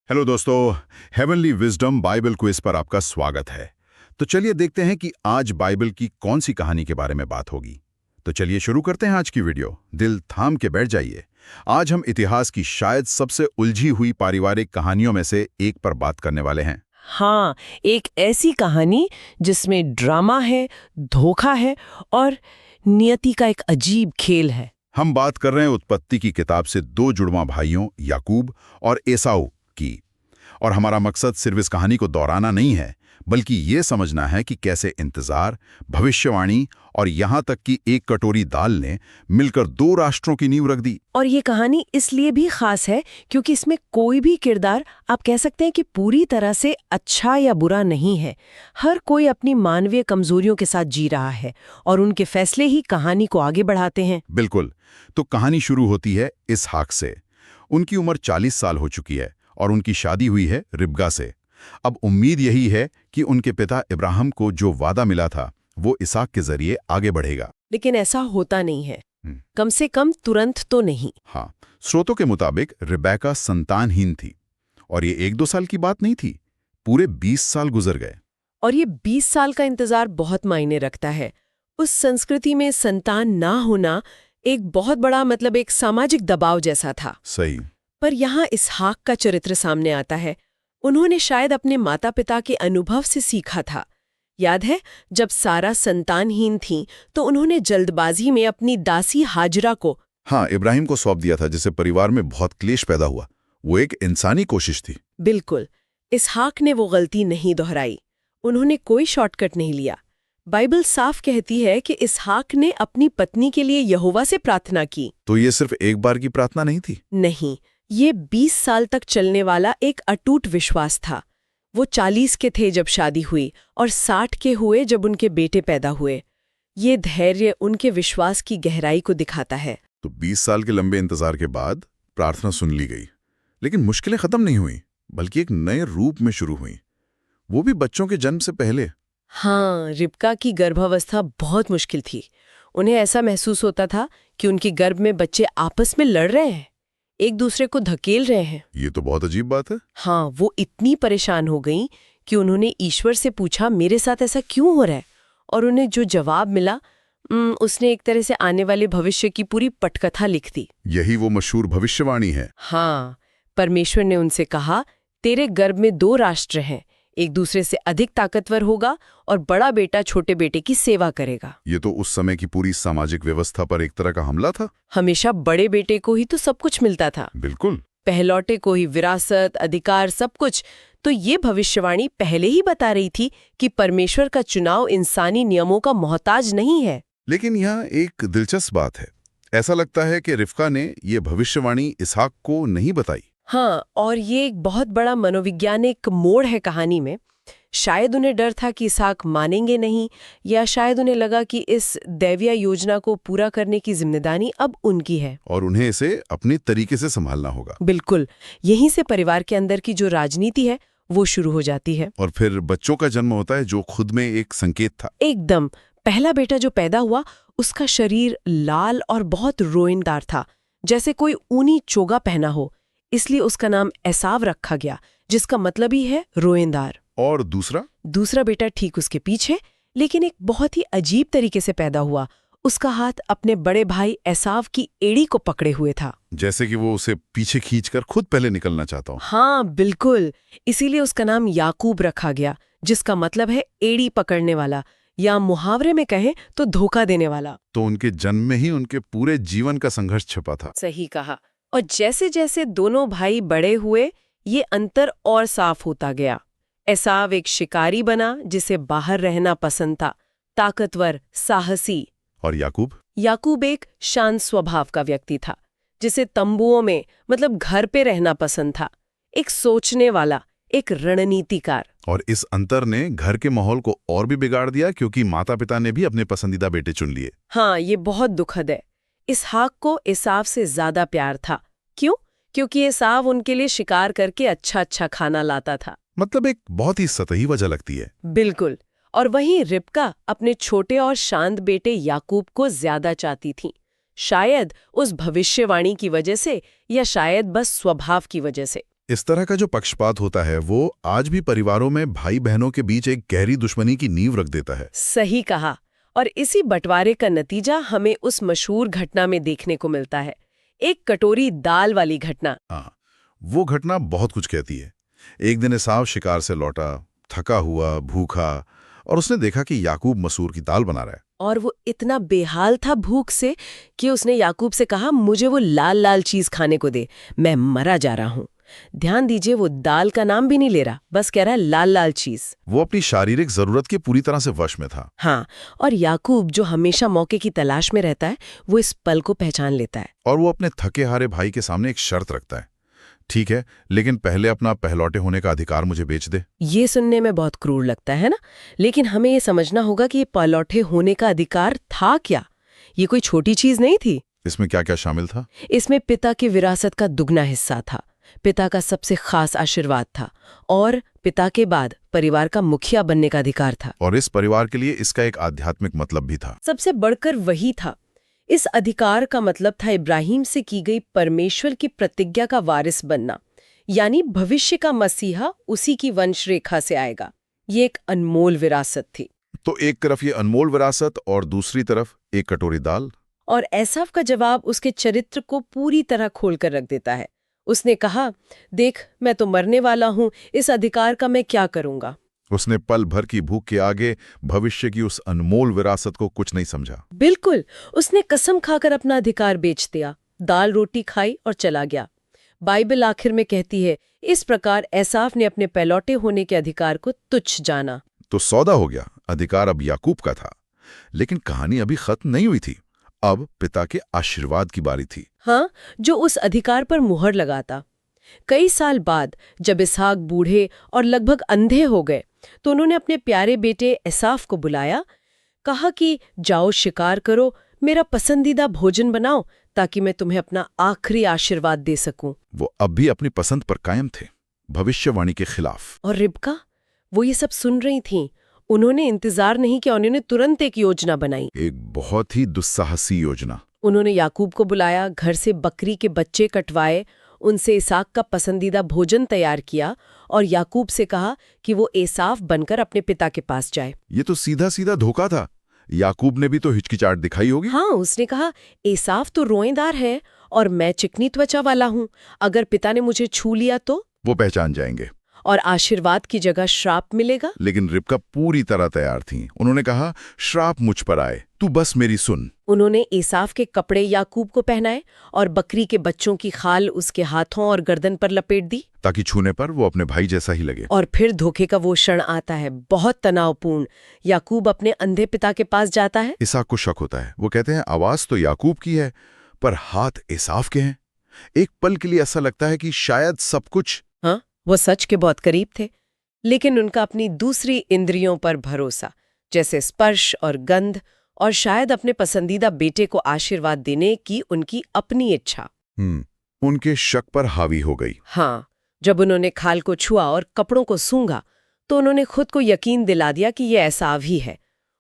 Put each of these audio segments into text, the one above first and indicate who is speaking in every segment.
Speaker 1: Hello दोस्तों, heavenly wisdom Bible quiz पर आपका स्वागत है। तो चलिए देखते हैं कि आज बाइबल की कौन सी कहानी के बारे में बात होगी। तो चलिए शुरू करते हैं आज की वीडियो। दिल थाम के बैठ जाइए। आज हम इतिहास की शायद सबसे उलझी हुई पारिवारिक कहानियों में से एक पर बात करने वाले हैं।
Speaker 2: हाँ, एक ऐसी कहानी जिसमें ड्रामा है, धोखा है और नियति का एक अजीब खेल है।
Speaker 1: हम बात कर रहे हैं उत्पत्ति की किताब से दो जुड़वा भाइयों याकूब और एसाऊ की। और हमारा मकसद सिर्फ इस कहानी को दोहराना नहीं है, बल्कि ये समझना है कि कैसे इंतजार, भविष्यवाणी और यहाँ तक कि एक कटोरी दाल ने मिलकर दो राष्ट्रों की नींव रख दी।
Speaker 2: और ये कहानी इसलिए भी खास है क्योंकि इसमें कोई भी किरदार आप कह सकते हैं कि पूरी तरह से अच्छा या बुरा नहीं है। हर कोई अपनी मानवीय कमजोरियों के साथ जी रहा है और उनके फैसले ही कहानी को आगे बढ़ाते हैं।
Speaker 1: बिल्कुल। तो कहानी शुरू होती है इसहाक से। उनकी उम्र 40 साल हो चुकी है और उनकी शादी हुई है रिबका से। अब उम्मीद यही है कि उनके पिता इब्राहिम को जो वादा मिला था वो इसहाक के जरिए आगे बढ़ेगा।
Speaker 2: लेकिन ऐसा होता नहीं है, कम से कम तुरंत तो नहीं।
Speaker 1: हाँ, स्रोतों के मुताबिक रिबेका संतानहीन थी और ये 1-2 साल की बात नहीं थी, पूरे 20 साल गुजर गए।
Speaker 2: और ये 20 साल का इंतजार बहुत मायने रखता है। उस संस्कृति में संतान ना होना एक बहुत बड़ा एक सामाजिक दबाव जैसा था।
Speaker 1: सही।
Speaker 2: पर यहाँ इसहाक का चरित्र सामने आता है। उन्होंने शायद अपने माता पिता के अनुभव से सीखा था। याद है, जब सारा संतानहीन थी तो उन्होंने जल्दबाजी में अपनी दासी हाजरा को
Speaker 1: इब्राहिम को सौंप दिया था, जिससे परिवार में बहुत क्लेश पैदा हुआ। वो एक इंसानी कोशिश थी।
Speaker 2: बिल्कुल। इसहाक ने वो गलती नहीं दोहराई। उन्होंने कोई शॉर्टकट नहीं लिया। बाइबल साफ कहती है कि इसहाक ने अपनी पत्नी के लिए यहोवा से प्रार्थना की।
Speaker 1: तो ये सिर्फ एक बार की प्रार्थना नहीं थी?
Speaker 2: नहीं, ये 20 साल तक चलने वाला एक अटूट विश्वास था। वो 40 के थे जब शादी हुई और 60 के हुए जब उनके बेटे पैदा हुए। ये धैर्य उनके विश्वास की गहराई को दिखाता है।
Speaker 1: तो 20 साल के लंबे इंतजार के बाद प्रार्थना सुन ली गई, लेकिन मुश्किलें खत्म नहीं हुई, बल्कि एक नए रूप में शुरू हुई, वो भी बच्चों के जन्म से पहले।
Speaker 2: हाँ, रिबका की गर्भावस्था बहुत मुश्किल थी। उन्हें ऐसा महसूस होता था कि उनके गर्भ में बच्चे आपस में लड़ रहे हैं, एक दूसरे को धकेल रहे हैं।
Speaker 1: ये तो बहुत अजीब बात है।
Speaker 2: हाँ, वो इतनी परेशान हो गई कि उन्होंने ईश्वर से पूछा, मेरे साथ ऐसा क्यों हो रहा है? और उन्हें जो जवाब मिला, उसने एक तरह से आने वाले भविष्य की पूरी पटकथा लिख दी।
Speaker 1: यही वो मशहूर भविष्यवाणी है।
Speaker 2: हाँ, परमेश्वर ने उनसे कहा, तेरे गर्भ में 2 राष्ट्र हैं, एक दूसरे से अधिक ताकतवर होगा और बड़ा बेटा छोटे बेटे की सेवा करेगा।
Speaker 1: ये तो उस समय की पूरी सामाजिक व्यवस्था पर एक तरह का हमला था।
Speaker 2: हमेशा बड़े बेटे को ही तो सब कुछ मिलता था।
Speaker 1: बिल्कुल।
Speaker 2: पहलौटे को ही विरासत, अधिकार, सब कुछ। तो ये भविष्यवाणी पहले ही बता रही थी कि परमेश्वर का चुनाव इंसानी नियमों का मोहताज नहीं है।
Speaker 1: लेकिन यहाँ एक दिलचस्प बात है। ऐसा लगता है कि रिबका ने ये भविष्यवाणी इसहाक को नहीं बताई।
Speaker 2: हाँ, और ये एक बहुत बड़ा मनोवैज्ञानिक मोड़ है कहानी में। शायद उन्हें डर था कि इसहाक मानेंगे नहीं, या शायद उन्हें लगा कि इस दैवीय योजना को पूरा करने की जिम्मेदारी अब उनकी है
Speaker 1: और उन्हें इसे अपने तरीके से संभालना होगा।
Speaker 2: बिल्कुल। यहीं से परिवार के अंदर की जो राजनीति है वो शुरू हो जाती है।
Speaker 1: और फिर बच्चों का जन्म होता है, जो खुद में एक संकेत था।
Speaker 2: एकदम। पहला बेटा जो पैदा हुआ, उसका शरीर लाल और बहुत रोएनदार था, जैसे कोई ऊनी चोगा पहना हो। इसलिए उसका नाम एसाव रखा गया, जिसका मतलब ही है रोएनदार।
Speaker 1: और दूसरा
Speaker 2: बेटा ठीक उसके पीछे, लेकिन एक बहुत ही अजीब तरीके से पैदा हुआ। उसका हाथ अपने बड़े भाई एसाव की एड़ी को पकड़े हुए था,
Speaker 1: जैसे कि वो उसे पीछे खींचकर खुद पहले निकलना चाहता हो।
Speaker 2: हाँ बिल्कुल। इसीलिए उसका नाम याकूब रखा गया, जिसका मतलब है एड़ी पकड़ने वाला, या मुहावरे में कहें तो धोखा देने वाला।
Speaker 1: तो उनके जन्म में ही उनके पूरे जीवन का संघर्ष छिपा था।
Speaker 2: सही कहा। और जैसे जैसे दोनों भाई बड़े हुए, ये अंतर और साफ होता गया। एसाव एक शिकारी बना जिसे बाहर रहना पसंद था, ताकतवर, साहसी।
Speaker 1: और
Speaker 2: याकूब एक शांत स्वभाव का व्यक्ति था, जिसे तंबुओं में घर पे रहना पसंद था। एक सोचने वाला, एक रणनीतिकार।
Speaker 1: और इस अंतर ने घर के माहौल को और भी बिगाड़ दिया, क्योंकि माता पिता ने भी अपने पसंदीदा बेटे चुन लिए।
Speaker 2: हाँ, ये बहुत दुखद है। इसहाक को एसाव से ज्यादा प्यार था। क्यों? क्योंकि एसाव उनके लिए शिकार करके अच्छा खाना लाता था।
Speaker 1: एक बहुत ही सतही वजह लगती है।
Speaker 2: बिल्कुल। और वहीं रिबका अपने छोटे और शांत बेटे याकूब को ज्यादा चाहती थी। शायद उस भविष्यवाणी की वजह से, या शायद बस स्वभाव की वजह से।
Speaker 1: इस तरह का जो पक्षपात होता है वो आज भी परिवारों में भाई बहनों के बीच एक गहरी दुश्मनी की नींव रख देता है।
Speaker 2: सही कहा। और इसी बंटवारे का नतीजा हमें उस मशहूर घटना में देखने को मिलता है, एक कटोरी दाल वाली घटना।
Speaker 1: हाँ, वो घटना बहुत कुछ कहती है। एक दिन एसाव शिकार से लौटा, थका हुआ, भूखा, और उसने देखा कि याकूब मसूर की दाल बना रहा है।
Speaker 2: और वो इतना बेहाल था भूख से कि उसने याकूब से कहा, मुझे वो लाल लाल चीज खाने को दे, मैं मरा जा रहा हूँ। ध्यान दीजिए, वो दाल का नाम भी नहीं ले रहा, बस कह रहा है लाल लाल चीज।
Speaker 1: वो अपनी शारीरिक जरूरत के पूरी तरह से वश में था।
Speaker 2: हाँ, और याकूब जो हमेशा मौके की तलाश में रहता है, वो इस पल को पहचान लेता है।
Speaker 1: और वो अपने थके हारे भाई के सामने एक शर्त रखता है, ठीक है, लेकिन पहले अपना पहलौटे होने का अधिकार मुझे बेच दे।
Speaker 2: ये सुनने में बहुत क्रूर लगता है ना, लेकिन हमें ये समझना होगा कि ये पहलौठे होने का अधिकार था क्या। ये कोई छोटी चीज नहीं थी।
Speaker 1: इसमें क्या क्या शामिल था?
Speaker 2: इसमें पिता की विरासत का दुगना हिस्सा था, पिता का सबसे खास आशीर्वाद था, और पिता के बाद परिवार का मुखिया बनने का अधिकार था।
Speaker 1: और इस परिवार के लिए इसका एक आध्यात्मिक मतलब भी था।
Speaker 2: सबसे बढ़कर वही था। इस अधिकार का मतलब था इब्राहिम से की गई परमेश्वर की प्रतिज्ञा का वारिस बनना, यानी भविष्य का मसीहा उसी की वंश रेखा से आएगा। ये एक अनमोल विरासत थी।
Speaker 1: तो एक तरफ ये अनमोल विरासत और दूसरी तरफ एक कटोरी दाल।
Speaker 2: और एसाव का जवाब उसके चरित्र को पूरी तरह खोलकर रख देता है। उसने कहा, देख, मैं तो मरने वाला हूं, इस अधिकार का मैं क्या करूंगा।
Speaker 1: उसने पल भर की भूख के आगे भविष्य की उस अनमोल विरासत को कुछ नहीं समझा।
Speaker 2: बिल्कुल, उसने कसम खाकर अपना अधिकार बेच दिया, दाल रोटी खाई और चला गया। बाइबल आखिर में कहती है, इस प्रकार एसाव ने अपने पहलौटे होने के अधिकार को तुच्छ जाना।
Speaker 1: तो सौदा हो गया, अधिकार अब याकूब का था। लेकिन कहानी अभी खत्म नहीं हुई थी। अब पिता के आशीर्वाद की बारी थी।
Speaker 2: हाँ, जो उस अधिकार पर मुहर लगाता। कई साल बाद जब इसहाक बूढ़े और लगभग अंधे हो गए, तो उन्होंने अपने प्यारे बेटे एसाव को बुलाया, कहा कि जाओ शिकार करो, मेरा पसंदीदा भोजन बनाओ, ताकि मैं तुम्हें अपना आखिरी आशीर्वाद दे सकूं।
Speaker 1: वो अब भी अपनी पसंद पर कायम थे, भविष्यवाणी के खिलाफ।
Speaker 2: और रिबका, वो ये सब सुन रही थीं। उन्होंने इंतजार नहीं किया, उन्होंने तुरंत एक योजना बनाई।
Speaker 1: एक बहुत ही दुस्साहसी योजना।
Speaker 2: उन्होंने याकूब को बुलाया, घर से बकरी के बच्चे कटवाए, उनसे इसहाक का पसंदीदा भोजन तैयार किया और याकूब से कहा कि वो एसाव बनकर अपने पिता के पास जाए।
Speaker 1: ये तो सीधा सीधा धोखा था। याकूब ने भी तो हिचकिचाहट दिखाई होगी।
Speaker 2: हाँ, उसने कहा, एसाव तो रोएदार है और मैं चिकनी त्वचा वाला हूँ, अगर पिता ने मुझे छू लिया तो
Speaker 1: वो पहचान जाएंगे
Speaker 2: और आशीर्वाद की जगह श्राप मिलेगा।
Speaker 1: लेकिन रिबका पूरी तरह तैयार थी। उन्होंने कहा, श्राप मुझ पर आए, तू बस मेरी सुन।
Speaker 2: उन्होंने एसाव के कपड़े याकूब को पहनाए और बकरी के बच्चों की खाल उसके हाथों और गर्दन पर लपेट दी,
Speaker 1: ताकि छूने पर वो अपने भाई जैसा ही लगे।
Speaker 2: और फिर धोखे का वो क्षण आता है, बहुत तनावपूर्ण। याकूब अपने अंधे पिता के पास जाता है।
Speaker 1: इसहाक को शक होता है। वो कहते हैं, आवाज तो याकूब की है, पर हाथ एसाव के हैं। एक पल के लिए ऐसा लगता है कि शायद सब कुछ,
Speaker 2: हाँ, वो सच के बहुत करीब थे, लेकिन उनका अपनी दूसरी इंद्रियों पर भरोसा, जैसे स्पर्श और गंध, और शायद अपने पसंदीदा बेटे को आशीर्वाद देने की उनकी अपनी इच्छा,
Speaker 1: उनके शक पर हावी हो गई।
Speaker 2: हाँ, जब उन्होंने खाल को छुआ और कपड़ों को सूंघा, तो उन्होंने खुद को यकीन दिला दिया कि ये एसाव ही है,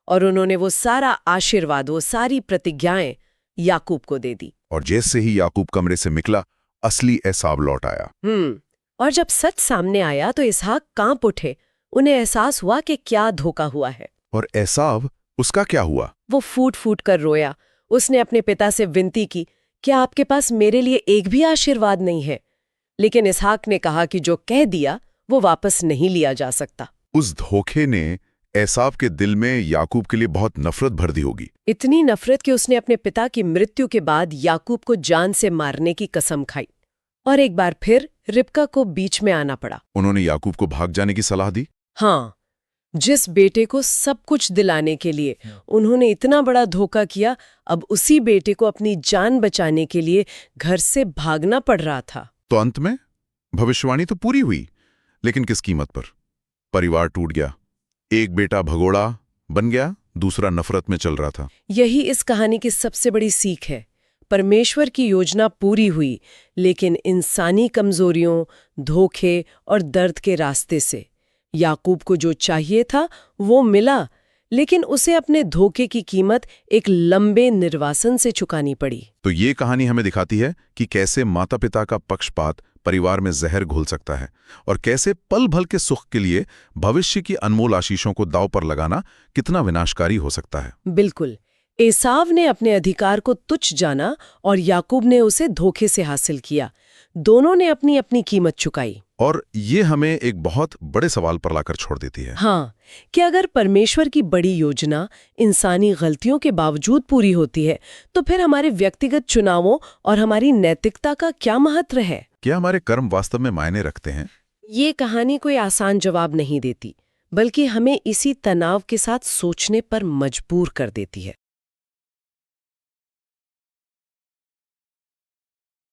Speaker 2: और उन्होंने वो सारा आशीर्वाद, वो सारी प्रतिज्ञाएं याकूब को दे दी।
Speaker 1: और जैसे ही याकूब कमरे से निकला, असली एसाव लौट आया।
Speaker 2: और जब सच सामने आया तो इसहाक कांप उठे। उन्हें एहसास हुआ कि क्या धोखा हुआ है।
Speaker 1: और एसाव, उसका क्या हुआ?
Speaker 2: वो फूट फूट कर रोया। उसने अपने पिता से विनती की, क्या आपके पास मेरे लिए एक भी आशीर्वाद नहीं है? लेकिन इसहाक ने कहा कि जो कह दिया वो वापस नहीं लिया जा सकता।
Speaker 1: उस धोखे ने एसाव के दिल में याकूब के लिए बहुत नफरत भर दी होगी।
Speaker 2: इतनी नफरत कि उसने अपने पिता की मृत्यु के बाद याकूब को जान से मारने की कसम खाई। और एक बार फिर रिबका को बीच में आना पड़ा।
Speaker 1: उन्होंने याकूब को भाग जाने की सलाह दी।
Speaker 2: हाँ, जिस बेटे को सब कुछ दिलाने के लिए उन्होंने इतना बड़ा धोखा किया, अब उसी बेटे को अपनी जान बचाने के लिए घर से भागना पड़ रहा था।
Speaker 1: तो अंत में भविष्यवाणी तो पूरी हुई, लेकिन किस कीमत पर? परिवार टूट गया, एक बेटा भगोड़ा बन गया, दूसरा नफरत में चल रहा था।
Speaker 2: यही इस कहानी की सबसे बड़ी सीख है। परमेश्वर की योजना पूरी हुई, लेकिन इंसानी कमजोरियों, धोखे और दर्द के रास्ते से। याकूब को जो चाहिए था वो मिला, लेकिन उसे अपने धोखे की कीमत एक लंबे निर्वासन से चुकानी पड़ी।
Speaker 1: तो ये कहानी हमें दिखाती है कि कैसे माता पिता का पक्षपात
Speaker 3: परिवार में जहर घुल सकता है और कैसे पल भर के सुख के लिए भविष्य की अनमोल आशीषों को दांव पर लगाना कितना विनाशकारी हो सकता है।
Speaker 2: बिल्कुल। एसाव ने अपने अधिकार को तुच्छ जाना और याकूब ने उसे धोखे से हासिल किया। दोनों ने अपनी अपनी कीमत चुकाई।
Speaker 3: और ये हमें एक बहुत बड़े सवाल पर लाकर छोड़ देती है।
Speaker 2: हाँ, कि अगर परमेश्वर की बड़ी योजना इंसानी गलतियों के बावजूद पूरी होती है, तो फिर हमारे व्यक्तिगत चुनावों और हमारी नैतिकता का क्या महत्व है?
Speaker 3: क्या हमारे कर्म वास्तव में मायने रखते हैं?
Speaker 2: ये कहानी कोई आसान जवाब नहीं देती, बल्कि हमें इसी तनाव के साथ सोचने पर मजबूर कर देती है।